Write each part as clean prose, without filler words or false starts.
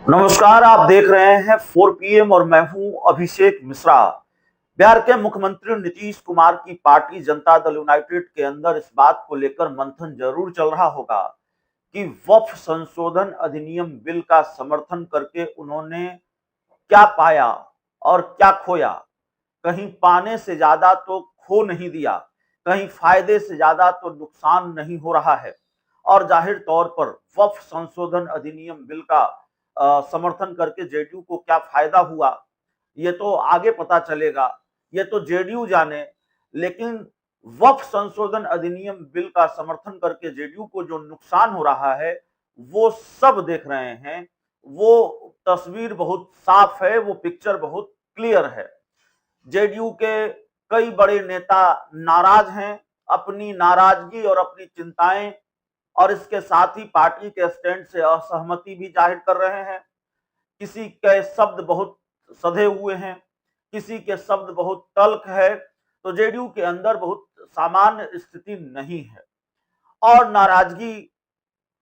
नमस्कार, आप देख रहे हैं 4 पीएम और मैं हूं अभिषेक मिश्रा। बिहार के मुख्यमंत्री नीतीश कुमार की पार्टी जनता दल यूनाइटेड के अंदर इस बात को लेकर मंथन जरूर चल रहा होगा कि वक्फ संशोधन अधिनियम बिल का समर्थन करके उन्होंने क्या पाया और क्या खोया। कहीं पाने से ज्यादा तो खो नहीं दिया, कहीं फायदे से ज्यादा तो नुकसान नहीं हो रहा है। और जाहिर तौर पर वक्फ संशोधन अधिनियम बिल का समर्थन करके जेडीयू को क्या फायदा हुआ, ये तो आगे पता चलेगा, ये तो जेडीयू जाने। लेकिन वक्फ संशोधन अधिनियम बिल का समर्थन करके जेडीयू को जो नुकसान हो रहा है वो सब देख रहे हैं। वो तस्वीर बहुत साफ है, वो पिक्चर बहुत क्लियर है। जेडीयू के कई बड़े नेता नाराज हैं, अपनी नाराजगी और अपनी चिंताएं और इसके साथ ही पार्टी के स्टैंड से असहमति भी जाहिर कर रहे हैं। किसी के शब्द बहुत सधे हुए हैं, किसी के शब्द बहुत तल्ख है। तो जेडीयू के अंदर बहुत सामान्य स्थिति नहीं है। और नाराजगी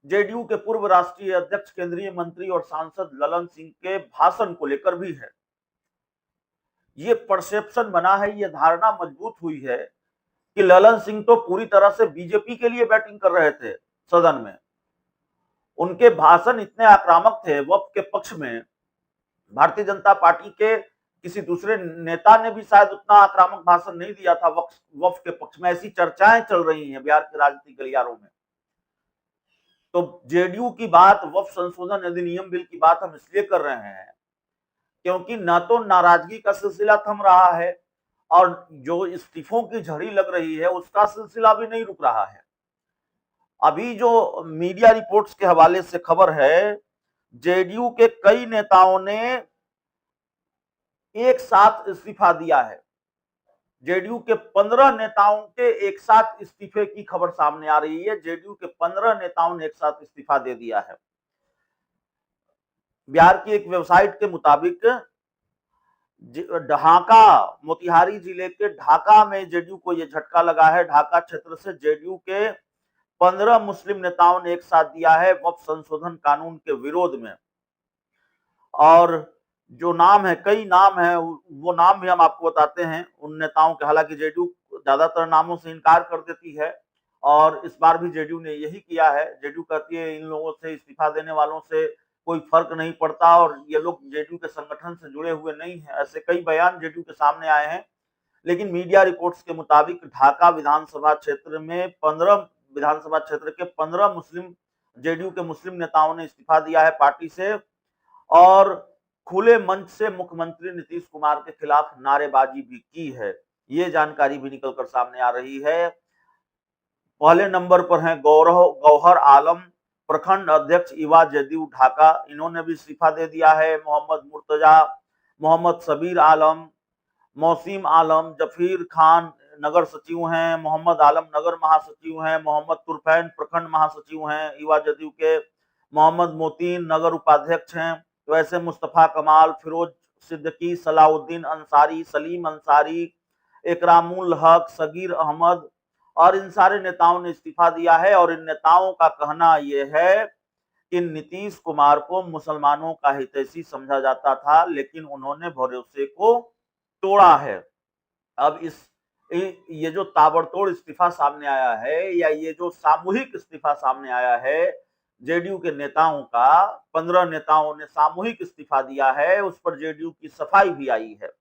जेडीयू के पूर्व राष्ट्रीय अध्यक्ष, केंद्रीय मंत्री और सांसद ललन सिंह के भाषण को लेकर भी है। ये परसेप्शन बना है, ये धारणा मजबूत हुई है कि ललन सिंह तो पूरी तरह से बीजेपी के लिए बैटिंग कर रहे थे सदन में। उनके भाषण इतने आक्रामक थे वक्फ के पक्ष में, भारतीय जनता पार्टी के किसी दूसरे नेता ने भी शायद उतना आक्रामक भाषण नहीं दिया था वक्फ के पक्ष में। ऐसी चर्चाएं चल रही हैं बिहार के राजनीतिक गलियारों में। तो जेडीयू की बात, वक्फ संशोधन अधिनियम बिल की बात हम इसलिए कर रहे हैं क्योंकि न तो नाराजगी का सिलसिला थम रहा है और जो इस्तीफों की झड़ी लग रही है उसका सिलसिला भी नहीं रुक रहा है। अभी जो मीडिया रिपोर्ट्स के हवाले से खबर है, जेडीयू के कई नेताओं ने एक साथ इस्तीफा दिया है। जेडीयू के 15 नेताओं के एक साथ इस्तीफे की खबर सामने आ रही है। जेडीयू के 15 नेताओं ने एक साथ इस्तीफा दे दिया है। बिहार की एक वेबसाइट के मुताबिक ढाका, मोतिहारी जिले के ढाका में जेडीयू को यह झटका लगा है। ढाका क्षेत्र से जेडीयू के 15 मुस्लिम नेताओं ने एक साथ दिया है वक्फ संशोधन कानून के विरोध में। और जो नाम है, कई नाम है, वो नाम भी हम आपको बताते हैं उन नेताओं के। हालांकि जेडीयू ज्यादातर नामों से इनकार कर देती है और इस बार भी जेडीयू ने यही किया है। जेडीयू कहती है इन लोगों से, इस्तीफा देने वालों से कोई फर्क नहीं पड़ता और ये लोग जेडीयू के संगठन से जुड़े हुए नहीं है। ऐसे कई बयान जेडीयू के सामने आए हैं। लेकिन मीडिया रिपोर्ट्स के मुताबिक ढाका विधानसभा क्षेत्र में 15 विधानसभा क्षेत्र के 15 मुस्लिम, जेडीयू के मुस्लिम नेताओं ने इस्तीफा दिया है पार्टी से और खुले मंच से मुख्यमंत्री नीतीश कुमार के खिलाफ नारेबाजी भी की है। ये जानकारी भी निकलकर सामने आ रही है। पहले नंबर पर हैं गौहर आलम, प्रखंड अध्यक्ष युवा जदयू ढाका, इन्होंने भी इस्तीफा दे दिया है। मोहम्मद मुर्तजा, मोहम्मद सबीर आलम, मौसीम आलम, जफीर खान नगर सचिव हैं, मोहम्मद आलम नगर महासचिव हैं, मोहम्मद तुरफैन प्रखंड महासचिव हैं युवा जदयू के, मोहम्मद मोतीन नगर उपाध्यक्ष हैं। वैसे मुस्तफा कमाल, फिरोज सिद्दीकी, सलाउद्दीन अंसारी, सलीम अंसारी, इकरामुल हक, सगीर अहमद और इन सारे नेताओं ने इस्तीफा दिया है। और इन नेताओं का कहना यह है कि नीतीश कुमार को मुसलमानों का हितैषी समझा जाता था लेकिन उन्होंने भरोसे को तोड़ा है। अब ये जो ताबड़तोड़ इस्तीफा सामने आया है या ये जो सामूहिक इस्तीफा सामने आया है जेडीयू के नेताओं का, 15 नेताओं ने सामूहिक इस्तीफा दिया है, उस पर जेडीयू की सफाई भी आई है।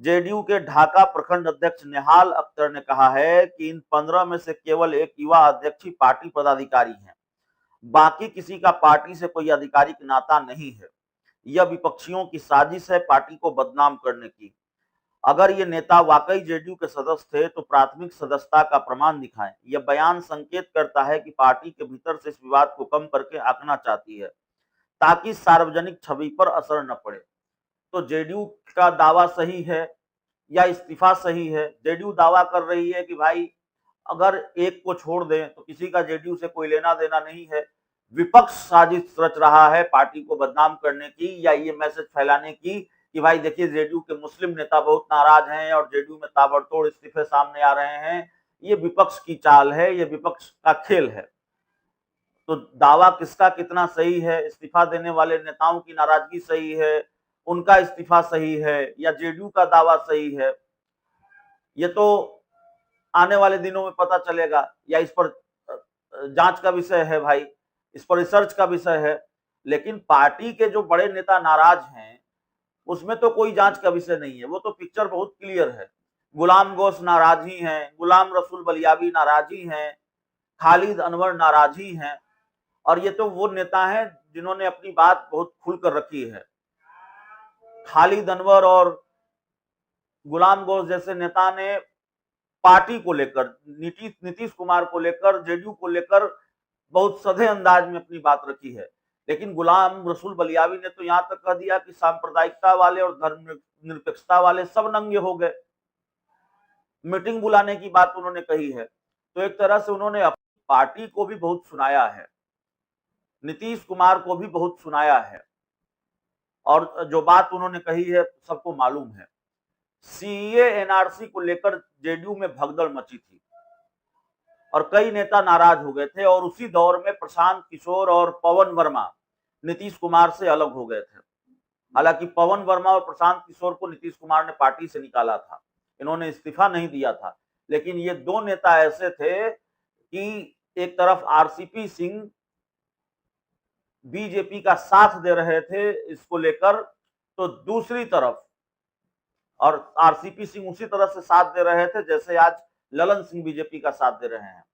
जेडीयू के ढाका प्रखंड अध्यक्ष निहाल अख्तर ने कहा है कि इन 15 में से केवल एक युवा अध्यक्ष ही पार्टी पदाधिकारी हैं, बाकी किसी का पार्टी से कोई आधिकारिक नाता नहीं है। यह विपक्षियों की साजिश है पार्टी को बदनाम करने की। अगर ये नेता वाकई जेडीयू के सदस्य थे तो प्राथमिक सदस्यता का प्रमाण दिखाएं। यह बयान संकेत करता है कि पार्टी के भीतर से इस विवाद को कम करके आंकना चाहती है ताकि सार्वजनिक छवि पर असर न पड़े। तो जेडीयू का दावा सही है या इस्तीफा सही है? जेडीयू दावा कर रही है कि भाई अगर एक को छोड़ दें तो किसी का जेडीयू से कोई लेना देना नहीं है। विपक्ष साजिश रच रहा है पार्टी को बदनाम करने की या ये मैसेज फैलाने की कि भाई देखिए जेडीयू के मुस्लिम नेता बहुत नाराज हैं और जेडीयू में ताबड़तोड़ इस्तीफे सामने आ रहे हैं। ये विपक्ष की चाल है, ये विपक्ष का खेल है। तो दावा किसका कितना सही है, इस्तीफा देने वाले नेताओं की नाराजगी सही है, उनका इस्तीफा सही है, या जेडीयू का दावा सही है, ये तो आने वाले दिनों में पता चलेगा, या इस पर जांच का विषय है भाई, इस पर रिसर्च का विषय है। लेकिन पार्टी के जो बड़े नेता नाराज हैं उसमें तो कोई जांच का विषय नहीं है, वो तो पिक्चर बहुत क्लियर है। गुलाम गौस नाराज ही हैं, गुलाम रसूल बलियावी नाराज ही हैं, खालिद अनवर नाराज ही हैं, और ये तो वो नेता हैं जिन्होंने अपनी बात बहुत खुलकर रखी है। खालिद अनवर और गुलाम गौस जैसे नेता ने पार्टी को लेकर, नीतीश कुमार को लेकर, जेडीयू को लेकर बहुत सधे अंदाज में अपनी बात रखी है। लेकिन गुलाम रसूल बलियावी ने तो यहां तक कह दिया कि सांप्रदायिकता वाले और धर्मनिरपेक्षता वाले सब नंगे हो गए। मीटिंग बुलाने की बात उन्होंने कही है। तो एक तरह से उन्होंने अपनी पार्टी को भी बहुत सुनाया है, नीतीश कुमार को भी बहुत सुनाया है, और जो बात उन्होंने कही है सबको मालूम है। सीए एनआरसी को लेकर जेडीयू में भगदड़ मची थी और कई नेता नाराज हो गए थे, और उसी दौर में प्रशांत किशोर और पवन वर्मा नीतीश कुमार से अलग हो गए थे। हालांकि पवन वर्मा और प्रशांत किशोर को नीतीश कुमार ने पार्टी से निकाला था, इन्होंने इस्तीफा नहीं दिया था। लेकिन ये दो नेता ऐसे थे कि एक तरफ आरसीपी सिंह बीजेपी का साथ दे रहे थे इसको लेकर, तो दूसरी तरफ, और आरसीपी सिंह उसी तरह से साथ दे रहे थे जैसे आज ललन सिंह बीजेपी का साथ दे रहे हैं।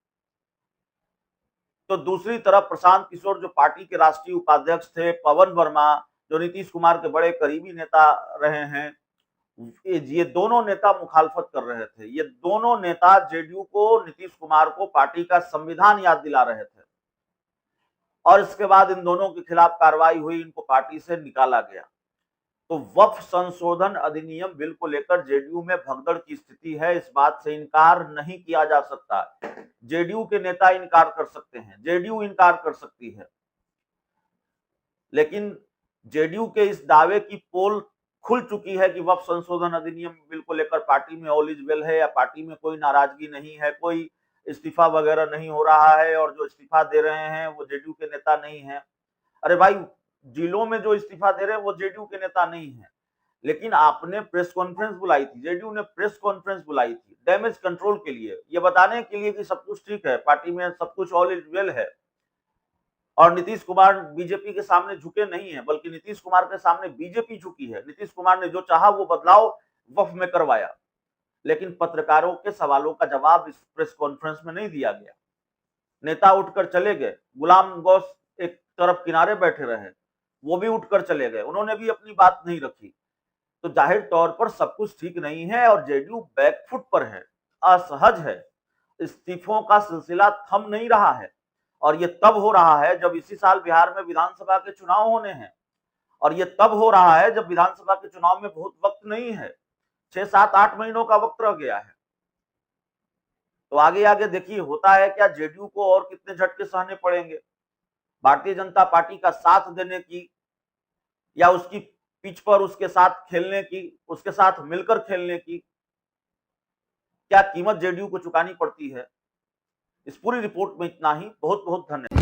तो दूसरी तरफ प्रशांत किशोर जो पार्टी के राष्ट्रीय उपाध्यक्ष थे, पवन वर्मा जो नीतीश कुमार के बड़े करीबी नेता रहे हैं, ये दोनों नेता मुखालफत कर रहे थे। ये दोनों नेता जेडीयू को, नीतीश कुमार को पार्टी का संविधान याद दिला रहे थे, और इसके बाद इन दोनों के खिलाफ कार्रवाई हुई, इनको पार्टी से निकाला गया। तो वक्फ संशोधन अधिनियम बिल को लेकर जेडीयू में भगदड़ की स्थिति है, इस बात से इनकार नहीं किया जा सकता। जेडीयू के नेता इनकार कर सकते हैं, जेडीयू इनकार कर सकती है, लेकिन जेडीयू के इस दावे की पोल खुल चुकी है कि वक्फ संशोधन अधिनियम बिल को लेकर पार्टी में ऑल इज वेल है, या पार्टी में कोई नाराजगी नहीं है, कोई इस्तीफा वगैरह नहीं हो रहा है, और जो इस्तीफा दे रहे हैं वो जेडीयू के नेता नहीं है। अरे भाई, जिलों में जो इस्तीफा दे रहे हैं वो जेडीयू के नेता नहीं है। लेकिन आपने प्रेस कॉन्फ्रेंस बुलाई थी, जेडीयू ने प्रेस कॉन्फ्रेंस बुलाई थी डैमेज कंट्रोल के लिए, ये बताने के लिए कि सब कुछ ठीक है, पार्टी में सब कुछ ऑल इज वेल है, और नीतीश कुमार बीजेपी के सामने झुके नहीं है, बल्कि नीतीश कुमार के सामने बीजेपी झुकी है। नीतीश कुमार ने जो चाहा वो बदलाव वक्फ में करवाया, लेकिन पत्रकारों के सवालों का जवाब इस प्रेस कॉन्फ्रेंस में नहीं दिया गया। नेता उठकर चले गए, गुलाम गौस एक तरफ किनारे बैठे रहे, वो भी उठकर चले गए, उन्होंने भी अपनी बात नहीं रखी। तो जाहिर तौर पर सब कुछ ठीक नहीं है, और जेडीयू बैकफुट पर है, असहज है, इस्तीफों का सिलसिला थम नहीं रहा है, और ये तब हो रहा है जब इसी साल बिहार में विधानसभा के चुनाव होने हैं, और ये तब हो रहा है जब विधानसभा के चुनाव में बहुत वक्त नहीं है, 6, 7, 8 महीनों का वक्त रह गया है। तो आगे आगे देखिए होता है क्या, जेडीयू को और कितने झटके सहने पड़ेंगे, भारतीय जनता पार्टी का साथ देने की, या उसकी पिच पर उसके साथ खेलने की, उसके साथ मिलकर खेलने की क्या कीमत जेडीयू को चुकानी पड़ती है। इस पूरी रिपोर्ट में इतना ही। बहुत बहुत धन्यवाद।